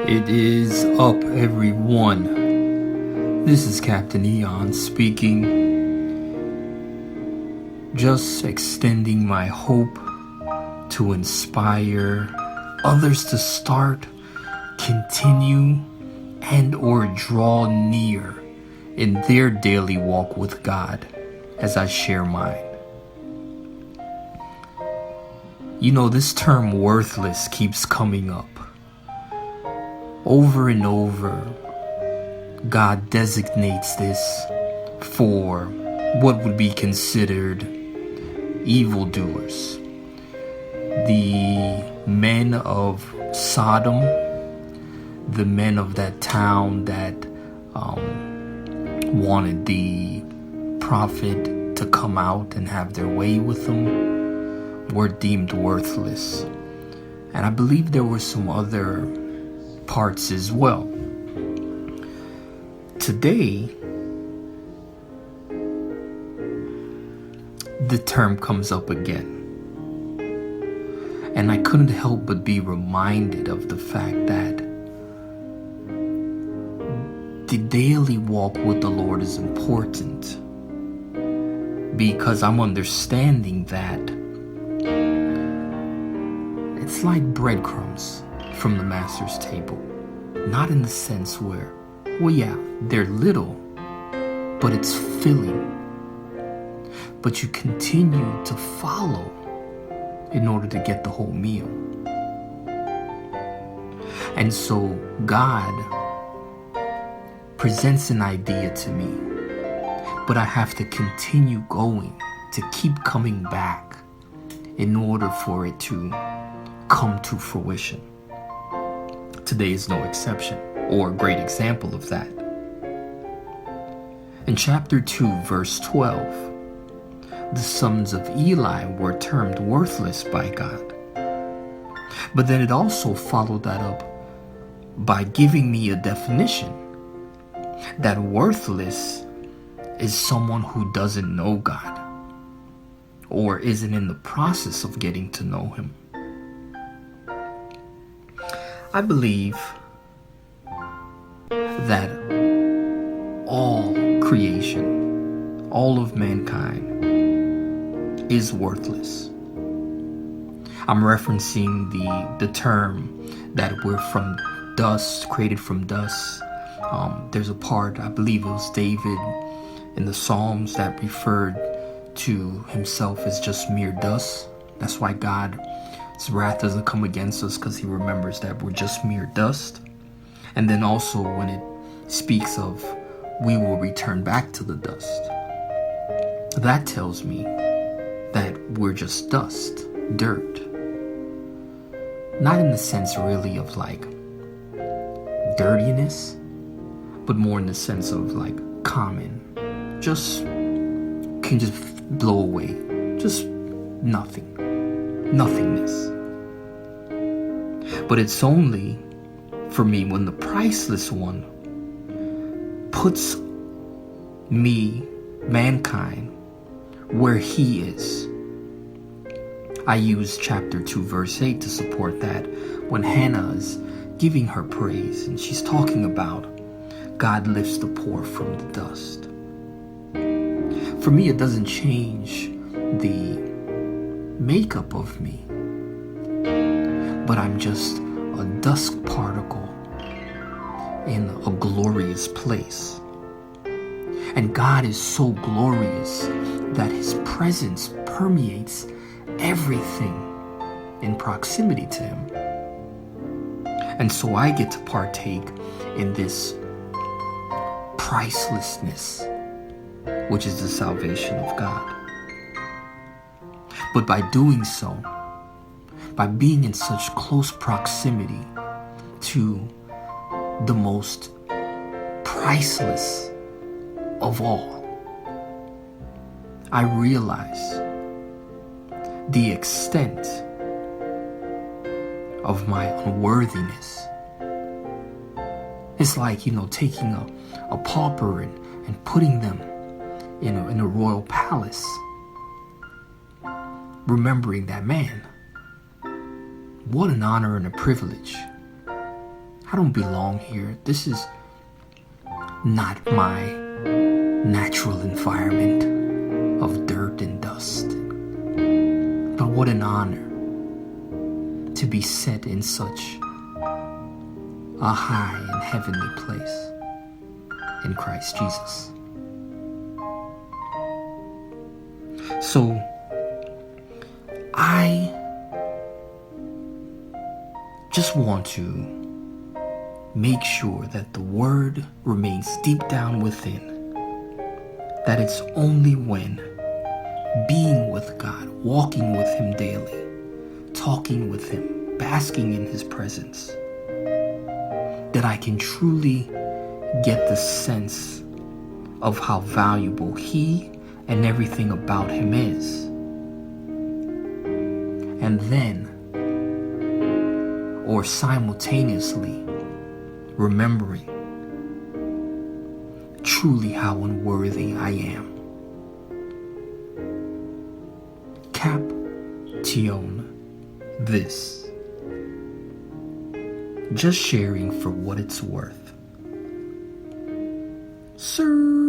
It is up, everyone. This is Captain Eon speaking. Just extending my hope to inspire others to start, continue, and or draw near in their daily walk with God as I share mine. You know, this term worthless keeps coming up. Over and over, God designates this for what would be considered evildoers. The men of Sodom, the men of that town that wanted the prophet to come out and have their way with them, were deemed worthless. And I believe there were some other parts as well. Today, the term comes up again. And I couldn't help but be reminded of the fact that the daily walk with the Lord is important, because I'm understanding that it's like breadcrumbs from the master's table. Not in the sense where, well, yeah, they're little, but it's filling. But you continue to follow in order to get the whole meal. And so God presents an idea to me, but I have to continue going, to keep coming back in order for it to come to fruition. Today is no exception, or a great example of that. In chapter 2, verse 12, the sons of Eli were termed worthless by God. But then it also followed that up by giving me a definition that worthless is someone who doesn't know God or isn't in the process of getting to know Him. I believe that all creation, all of mankind, is worthless. I'm referencing the term that we're from dust, created from dust. There's a part, I believe it was David in the Psalms, that referred to himself as just mere dust. That's why God's wrath doesn't come against us, because He remembers that we're just mere dust. And then also when it speaks of we will return back to the dust, that tells me that we're just dust, dirt. Not in the sense really of like dirtiness, but more in the sense of like common, just can just blow away, just nothing, nothingness. But it's only for me when the priceless one puts me, mankind, where He is. I use chapter 2 verse 8 to support that, when Hannah is giving her praise and she's talking about God lifts the poor from the dust. For me, it doesn't change the makeup of me, but I'm just a dust particle in a glorious place. And God is so glorious that His presence permeates everything in proximity to Him. And so I get to partake in this pricelessness, which is the salvation of God. But by doing so, by being in such close proximity to the most priceless of all, I realize the extent of my unworthiness. It's like, taking a pauper and putting them in a royal palace, remembering that, man, what an honor and a privilege I don't belong here. This is not my natural environment of dirt and dust. But what an honor to be set in such a high and heavenly place in Christ Jesus. So I just want to make sure that the word remains deep down within, that it's only when being with God, walking with Him daily, talking with Him, basking in His presence, that I can truly get the sense of how valuable He and everything about Him is. And then, or simultaneously, remembering truly how unworthy I am. Caption this. Just sharing for what it's worth. Sir.